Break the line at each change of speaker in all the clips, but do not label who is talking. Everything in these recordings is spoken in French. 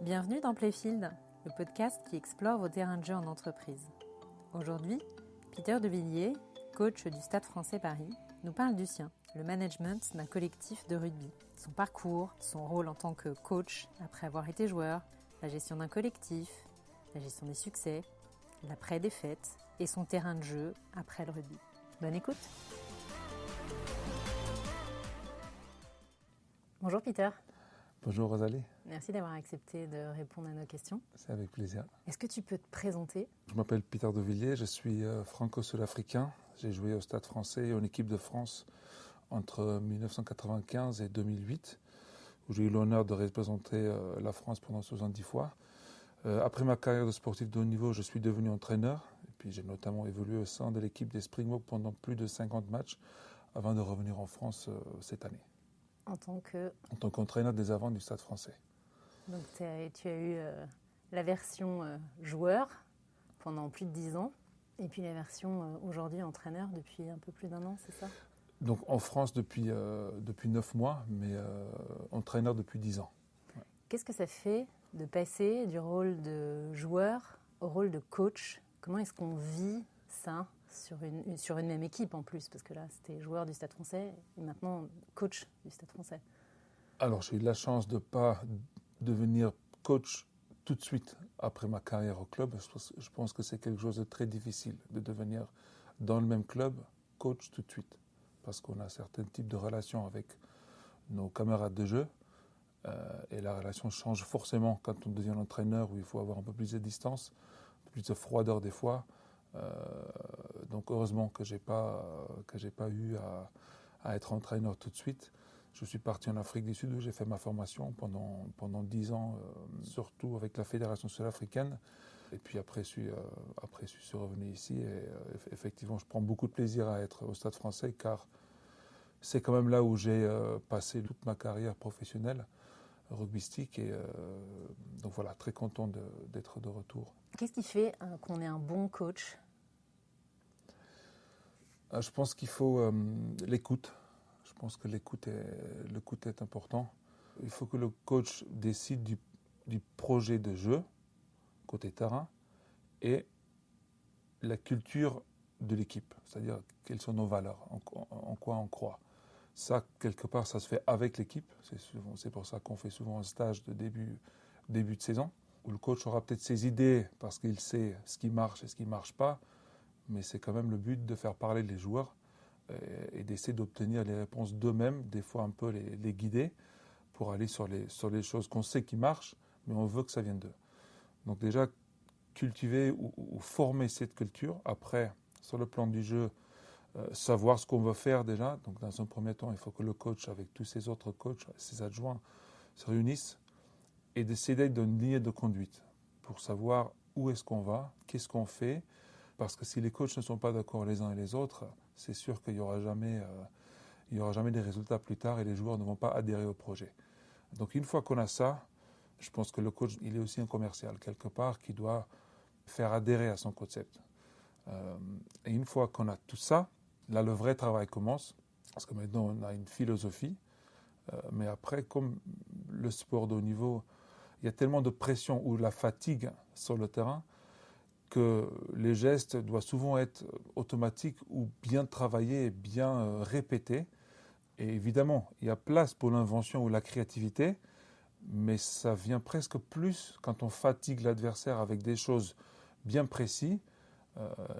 Bienvenue dans Playfield, le podcast qui explore vos terrains de jeu en entreprise. Aujourd'hui, Peter Devilliers, coach du Stade français Paris, nous parle du sien, le management d'un collectif de rugby. Son parcours, son rôle en tant que coach après avoir été joueur, la gestion d'un collectif, la gestion des succès, l'après-défaite et son terrain de jeu après le rugby. Bonne écoute. Bonjour Peter.
Bonjour Rosalie.
Merci d'avoir accepté de répondre à nos questions.
C'est avec plaisir.
Est-ce que tu peux te présenter ?
Je m'appelle Peter Devilliers, je suis franco-sud-africain. J'ai joué au Stade français et en équipe de France entre 1995 et 2008, où j'ai eu l'honneur de représenter la France pendant 70 fois. Après ma carrière de sportif de haut niveau, je suis devenu entraîneur. Et puis j'ai notamment évolué au sein de l'équipe des Springboks pendant plus de 50 matchs avant de revenir en France cette année.
En tant
qu'entraîneur des avants du Stade français.
Donc tu as eu la version joueur pendant plus de 10 ans et puis la version aujourd'hui entraîneur depuis un peu plus d'1 an, c'est ça ?
Donc en France depuis 9 mois, mais entraîneur depuis 10 ans. Ouais.
Qu'est-ce que ça fait de passer du rôle de joueur au rôle de coach ? Comment est-ce qu'on vit ça sur une même équipe en plus ? Parce que là, c'était joueur du Stade français et maintenant coach du Stade français.
Alors, j'ai eu la chance de ne pas devenir coach tout de suite après ma carrière au club. Je pense que c'est quelque chose de très difficile de devenir dans le même club coach tout de suite. Parce qu'on a certains types de relations avec nos camarades de jeu. Et la relation change forcément quand on devient entraîneur où il faut avoir un peu plus de distance, un peu plus de froideur des fois. Donc heureusement que j'ai pas eu à être entraîneur tout de suite. Je suis parti en Afrique du Sud où j'ai fait ma formation pendant 10 ans, surtout avec la fédération sud-africaine. Et puis après, je suis revenu ici et effectivement, je prends beaucoup de plaisir à être au Stade français car c'est quand même là où j'ai passé toute ma carrière professionnelle rugbystique et donc voilà, très content d'être de retour.
Qu'est-ce qui fait qu'on est un bon coach ?
Je pense qu'il faut l'écoute. Je pense que l'écoute est important. Il faut que le coach décide du projet de jeu, côté terrain, et la culture de l'équipe. C'est-à-dire quelles sont nos valeurs, en quoi on croit. Ça, quelque part, ça se fait avec l'équipe. C'est pour ça qu'on fait souvent un stage de début de saison, où le coach aura peut-être ses idées parce qu'il sait ce qui marche et ce qui ne marche pas, mais c'est quand même le but de faire parler les joueurs et d'essayer d'obtenir les réponses d'eux-mêmes, des fois un peu les guider pour aller sur les choses qu'on sait qui marchent, mais on veut que ça vienne d'eux. Donc déjà, cultiver ou former cette culture. Après, sur le plan du jeu, savoir ce qu'on veut faire déjà. Donc dans un premier temps, il faut que le coach, avec tous ses autres coachs, ses adjoints, se réunissent et décider d'une ligne de conduite pour savoir où est-ce qu'on va, qu'est-ce qu'on fait. Parce que si les coachs ne sont pas d'accord les uns et les autres, c'est sûr qu'il n'y aura jamais des résultats plus tard et les joueurs ne vont pas adhérer au projet. Donc une fois qu'on a ça, je pense que le coach, il est aussi un commercial quelque part qui doit faire adhérer à son concept. Et une fois qu'on a tout ça, là le vrai travail commence. Parce que maintenant on a une philosophie. Mais après, comme le sport de haut niveau, il y a tellement de pression ou la fatigue sur le terrain que les gestes doivent souvent être automatiques ou bien travaillés et bien répétés. Et évidemment, il y a place pour l'invention ou la créativité, mais ça vient presque plus quand on fatigue l'adversaire avec des choses bien précises.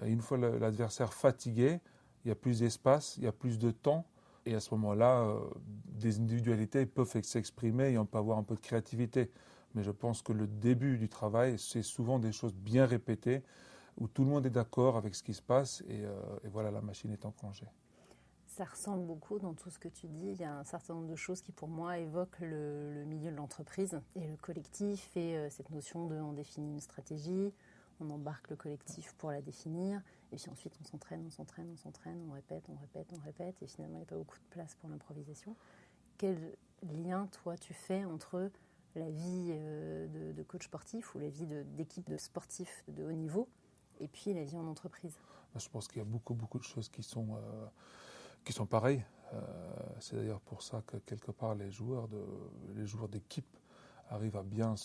Et une fois l'adversaire fatigué, il y a plus d'espace, il y a plus de temps. Et à ce moment-là, des individualités peuvent s'exprimer et on peut avoir un peu de créativité. Mais je pense que le début du travail, c'est souvent des choses bien répétées, où tout le monde est d'accord avec ce qui se passe, et voilà, la machine est enclenchée.
Ça ressemble beaucoup dans tout ce que tu dis. Il y a un certain nombre de choses qui, pour moi, évoquent le milieu de l'entreprise et le collectif, et cette notion de on définit une stratégie, on embarque le collectif pour la définir, et puis ensuite on s'entraîne, on répète, et finalement il n'y a pas beaucoup de place pour l'improvisation. Quel lien, toi, tu fais entre la vie de coach sportif ou la vie d'équipe de sportifs de haut niveau et puis la vie en entreprise ?
Je pense qu'il y a beaucoup de choses qui sont pareilles. C'est d'ailleurs pour ça que quelque part les joueurs d'équipe arrive à bien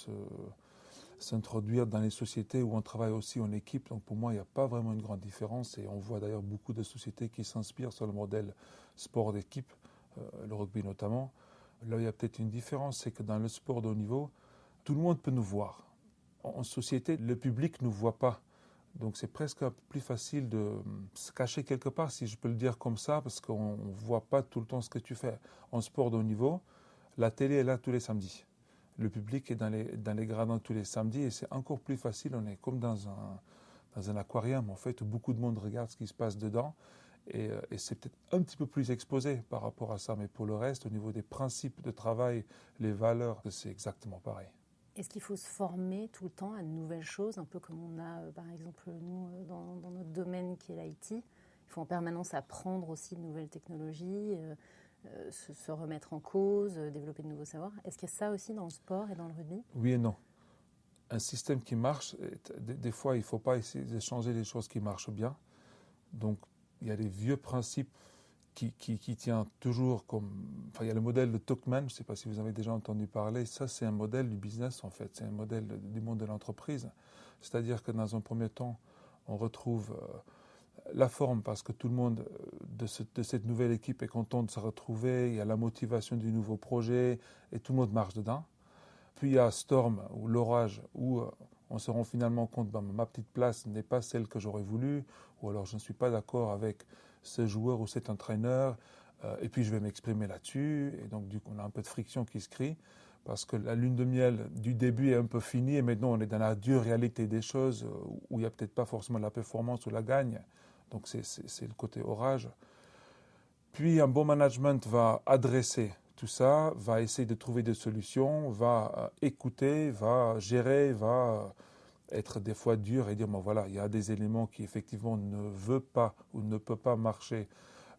s'introduire dans les sociétés où on travaille aussi en équipe. Donc pour moi, il n'y a pas vraiment une grande différence. Et on voit d'ailleurs beaucoup de sociétés qui s'inspirent sur le modèle sport d'équipe, le rugby notamment. Là, il y a peut-être une différence, c'est que dans le sport de haut niveau, tout le monde peut nous voir. En société, le public ne nous voit pas. Donc c'est presque un peu plus facile de se cacher quelque part, si je peux le dire comme ça, parce qu'on ne voit pas tout le temps ce que tu fais. En sport de haut niveau, la télé est là tous les samedis. Le public est dans les gradins tous les samedis et c'est encore plus facile. On est comme dans un aquarium, en fait, où beaucoup de monde regarde ce qui se passe dedans. Et c'est peut-être un petit peu plus exposé par rapport à ça. Mais pour le reste, au niveau des principes de travail, les valeurs, c'est exactement pareil.
Est-ce qu'il faut se former tout le temps à de nouvelles choses, un peu comme on a, par exemple, nous, dans notre domaine qui est l'IT? Il faut en permanence apprendre aussi de nouvelles technologies, se remettre en cause, développer de nouveaux savoirs. Est-ce qu'il y a ça aussi dans le sport et dans le rugby?
Oui et non. Un système qui marche, des fois, il ne faut pas essayer de changer les choses qui marchent bien. Donc, il y a des vieux principes qui tient toujours comme... Enfin, il y a le modèle de Tuckman, je ne sais pas si vous avez déjà entendu parler. Ça, c'est un modèle du business, en fait. C'est un modèle du monde de l'entreprise. C'est-à-dire que dans un premier temps, on retrouve la forme parce que tout le monde de cette nouvelle équipe est content de se retrouver. Il y a la motivation du nouveau projet et tout le monde marche dedans. Puis il y a Storm ou l'orage où on se rend finalement compte que ma petite place n'est pas celle que j'aurais voulu, ou alors je ne suis pas d'accord avec ce joueur ou cet entraîneur, et puis je vais m'exprimer là-dessus, et donc du coup on a un peu de friction qui se crée, parce que la lune de miel du début est un peu finie, et maintenant on est dans la dure réalité des choses, où il n'y a peut-être pas forcément la performance ou la gagne, donc c'est le côté orage. Puis un bon management va adresser tout ça, va essayer de trouver des solutions, va écouter, va gérer, va être des fois dur et dire, bon voilà, il y a des éléments qui effectivement ne veulent pas ou ne peuvent pas marcher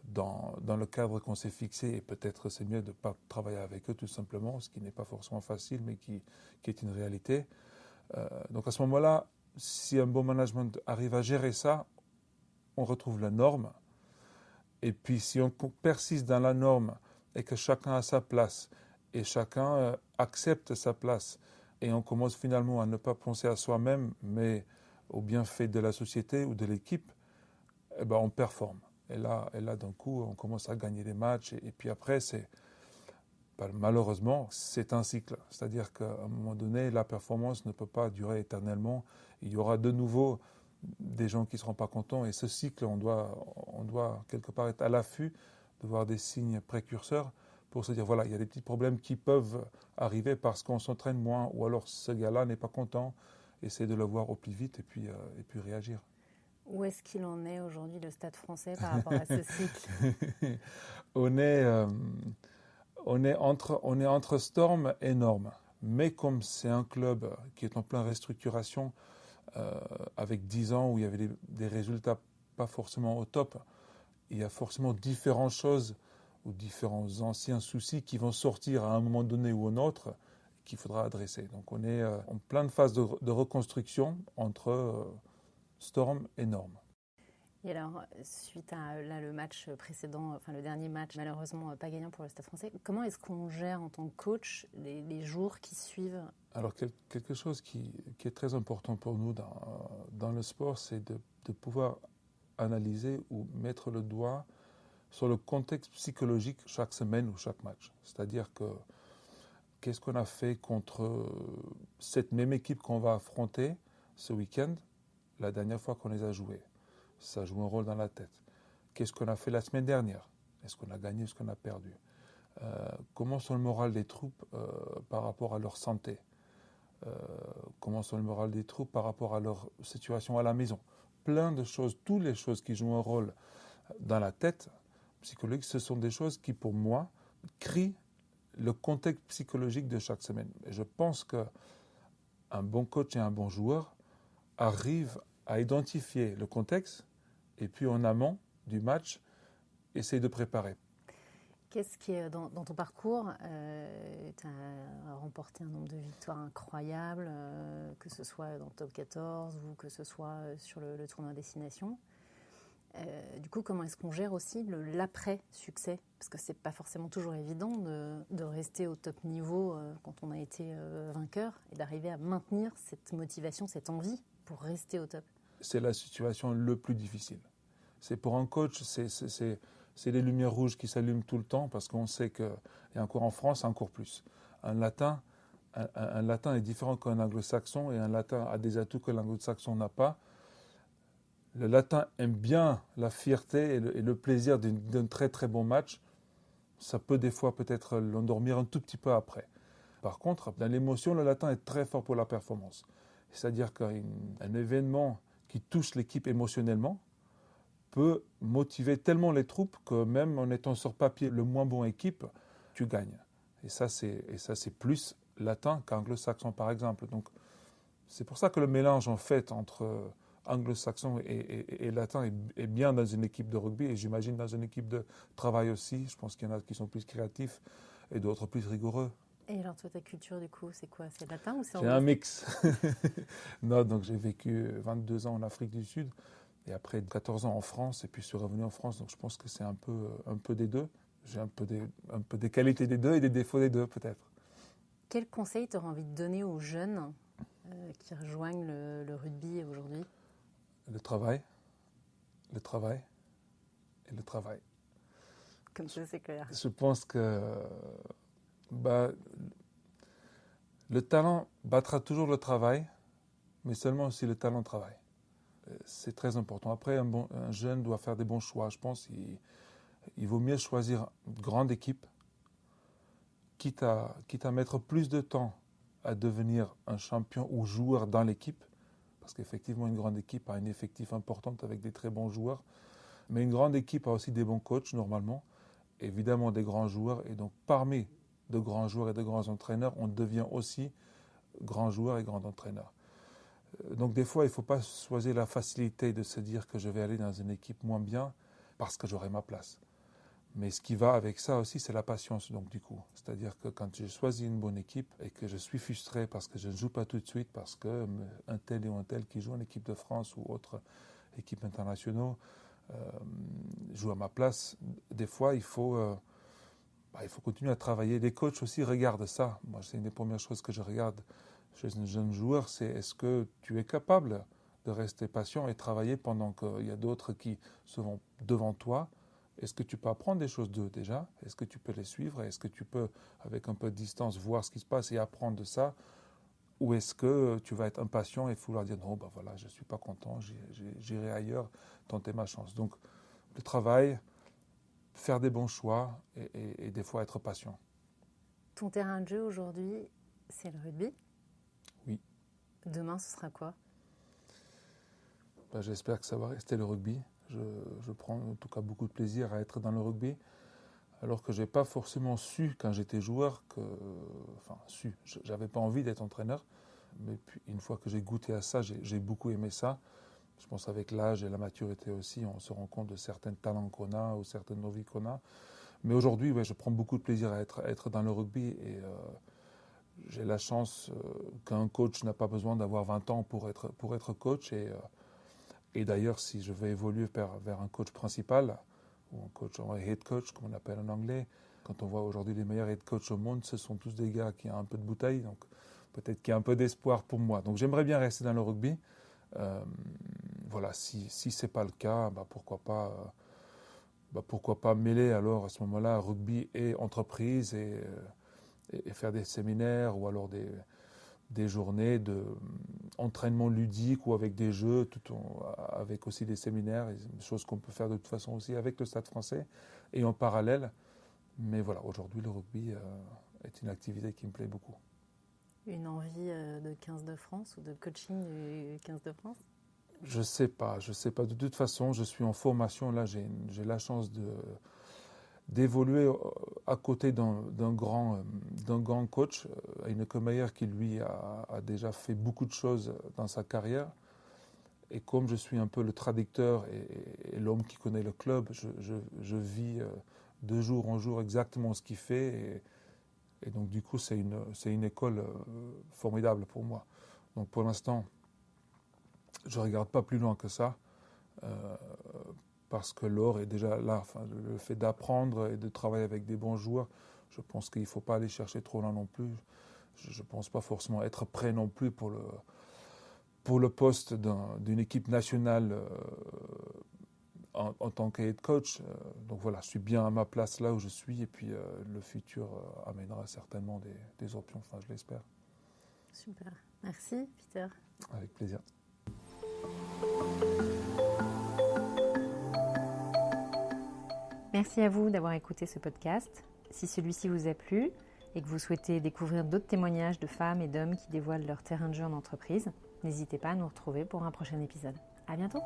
dans le cadre qu'on s'est fixé et peut-être c'est mieux de ne pas travailler avec eux tout simplement, ce qui n'est pas forcément facile mais qui est une réalité. Donc à ce moment-là, si un bon management arrive à gérer ça, on retrouve la norme. Et puis si on persiste dans la norme et que chacun a sa place et chacun accepte sa place et on commence finalement à ne pas penser à soi-même mais au bienfait de la société ou de l'équipe, eh ben on performe. Et là d'un coup, on commence à gagner des matchs et puis après, malheureusement, c'est un cycle. C'est-à-dire qu'à un moment donné, la performance ne peut pas durer éternellement. Il y aura de nouveau des gens qui ne seront pas contents et ce cycle, on doit quelque part être à l'affût de voir des signes précurseurs pour se dire voilà, il y a des petits problèmes qui peuvent arriver parce qu'on s'entraîne moins ou alors ce gars-là n'est pas content, essayer de le voir au plus vite et puis réagir.
Où est-ce qu'il en est aujourd'hui, le Stade français, par rapport à ce cycle?
on est entre Storm et Norme. Mais comme c'est un club qui est en pleine restructuration, avec 10 ans où il y avait des résultats pas forcément au top, il y a forcément différentes choses ou différents anciens soucis qui vont sortir à un moment donné ou un autre qu'il faudra adresser. Donc on est en pleine phase de reconstruction entre Storm et Norme.
Et alors, suite à le match précédent, enfin le dernier match, malheureusement pas gagnant pour le Stade français, comment est-ce qu'on gère en tant que coach les jours qui suivent?
Alors quelque chose qui est très important pour nous dans le sport, c'est de pouvoir analyser ou mettre le doigt sur le contexte psychologique chaque semaine ou chaque match. C'est-à-dire que qu'est-ce qu'on a fait contre cette même équipe qu'on va affronter ce week-end, la dernière fois qu'on les a joués. Ça joue un rôle dans la tête. Qu'est-ce qu'on a fait la semaine dernière? Est-ce qu'on a gagné, est-ce qu'on a perdu? Comment sont le moral des troupes par rapport à leur santé? Comment sont le moral des troupes par rapport à leur situation à la maison? Plein de choses, toutes les choses qui jouent un rôle dans la tête psychologique, ce sont des choses qui, pour moi, crient le contexte psychologique de chaque semaine. Et je pense qu'un bon coach et un bon joueur arrivent à identifier le contexte et puis en amont du match, essayer de préparer.
Qu'est-ce qui est dans ton parcours, tu as remporté un nombre de victoires incroyables, que ce soit dans le top 14 ou que ce soit sur le tournoi Destination. Du coup, comment est-ce qu'on gère aussi l'après-succès? Parce que c'est pas forcément toujours évident de rester au top niveau quand on a été vainqueur et d'arriver à maintenir cette motivation, cette envie pour rester au top.
C'est la situation le plus difficile. C'est pour un coach, c'est les lumières rouges qui s'allument tout le temps parce qu'on sait que, et encore en France, encore plus. Un latin est différent qu'un anglo-saxon et un latin a des atouts que l'anglo-saxon n'a pas. Le latin aime bien la fierté et le plaisir d'un très très bon match. Ça peut des fois peut-être l'endormir un tout petit peu après. Par contre, dans l'émotion, le latin est très fort pour la performance. C'est-à-dire qu'un événement qui touche l'équipe émotionnellement peut motiver tellement les troupes que même en étant sur papier le moins bon équipe, tu gagnes. Et ça, c'est plus latin qu'anglo-saxon, par exemple. Donc, c'est pour ça que le mélange, en fait, entre anglo-saxon et latin est bien dans une équipe de rugby et j'imagine dans une équipe de travail aussi. Je pense qu'il y en a qui sont plus créatifs et d'autres plus rigoureux.
Et alors toi, ta culture, du coup, c'est quoi? C'est latin ou c'est
anglo? J'ai un mix. Non, donc j'ai vécu 22 ans en Afrique du Sud et après 14 ans en France et puis je suis revenu en France. Donc je pense que c'est un peu des deux. J'ai un peu des qualités des deux et des défauts des deux peut-être.
Quel conseil tu aurais envie de donner aux jeunes qui rejoignent le rugby aujourd'hui?
Le travail et le travail.
Comme ça, c'est clair.
Je pense que le talent battra toujours le travail, mais seulement si le talent travaille. C'est très important. Après, un jeune doit faire des bons choix. Je pense qu'il vaut mieux choisir une grande équipe, quitte à mettre plus de temps à devenir un champion ou joueur dans l'équipe, parce qu'effectivement, une grande équipe a un effectif important avec des très bons joueurs, mais une grande équipe a aussi des bons coachs, normalement, évidemment des grands joueurs, et donc parmi de grands joueurs et de grands entraîneurs, on devient aussi grand joueur et grand entraîneur. Donc des fois, il ne faut pas choisir la facilité de se dire que je vais aller dans une équipe moins bien parce que j'aurai ma place. Mais ce qui va avec ça aussi, c'est la patience, donc du coup. C'est-à-dire que quand j'ai choisi une bonne équipe et que je suis frustré parce que je ne joue pas tout de suite, parce qu'un tel et un tel qui joue en équipe de France ou autre équipe internationale joue à ma place, des fois, il faut continuer à travailler. Les coachs aussi regardent ça. Moi, c'est une des premières choses que je regarde chez un jeune joueur, c'est est-ce que tu es capable de rester patient et travailler pendant qu'il y a d'autres qui seront devant toi. Est-ce que tu peux apprendre des choses d'eux déjà? Est-ce que tu peux les suivre? Est-ce que tu peux, avec un peu de distance, voir ce qui se passe et apprendre de ça? Ou est-ce que tu vas être impatient et vouloir dire non, voilà, je ne suis pas content, j'irai ailleurs, tenter ma chance. Donc, le travail, faire des bons choix et des fois être patient.
Ton terrain de jeu aujourd'hui, c'est le rugby?
Oui.
Demain, ce sera quoi?
J'espère que ça va rester le rugby. Je prends en tout cas beaucoup de plaisir à être dans le rugby, alors que je n'ai pas forcément su quand j'étais joueur, j'avais pas envie d'être entraîneur, mais puis, une fois que j'ai goûté à ça, j'ai beaucoup aimé ça. Je pense qu'avec l'âge et la maturité aussi, on se rend compte de certains talents qu'on a ou certaines envies qu'on a. Mais aujourd'hui, je prends beaucoup de plaisir à être dans le rugby et j'ai la chance qu'un coach n'a pas besoin d'avoir 20 ans pour être coach et d'ailleurs, si je veux évoluer vers un coach principal, ou un coach, un head coach, comme on appelle en anglais, quand on voit aujourd'hui les meilleurs head coachs au monde, ce sont tous des gars qui ont un peu de bouteille, donc peut-être qu'il y a un peu d'espoir pour moi. Donc j'aimerais bien rester dans le rugby. Voilà, si ce n'est pas le cas, pourquoi pas mêler alors à ce moment-là rugby et entreprise et faire des séminaires ou alors des journées d'entraînement ludique ou avec des jeux, avec aussi des séminaires, des choses qu'on peut faire de toute façon aussi avec le Stade français et en parallèle. Mais voilà, aujourd'hui, le rugby est une activité qui me plaît beaucoup.
Une envie de 15 de France ou de coaching du 15 de France?
Je sais pas. De toute façon, je suis en formation. Là, j'ai la chance d'évoluer à côté d'un grand coach, Heineke Meyer, qui lui a déjà fait beaucoup de choses dans sa carrière. Et comme je suis un peu le traducteur et l'homme qui connaît le club, je vis de jour en jour exactement ce qu'il fait. Et donc du coup, c'est une école formidable pour moi. Donc pour l'instant, je ne regarde pas plus loin que ça. parce que l'or est déjà là. Enfin, le fait d'apprendre et de travailler avec des bons joueurs, je pense qu'il ne faut pas aller chercher trop loin non plus. Je ne pense pas forcément être prêt non plus pour le poste d'une équipe nationale en tant qu'head coach. Donc voilà, je suis bien à ma place là où je suis et puis le futur amènera certainement des options, enfin je l'espère.
Super. Merci Peter.
Avec plaisir.
Merci à vous d'avoir écouté ce podcast. Si celui-ci vous a plu et que vous souhaitez découvrir d'autres témoignages de femmes et d'hommes qui dévoilent leur terrain de jeu en entreprise, n'hésitez pas à nous retrouver pour un prochain épisode. À bientôt!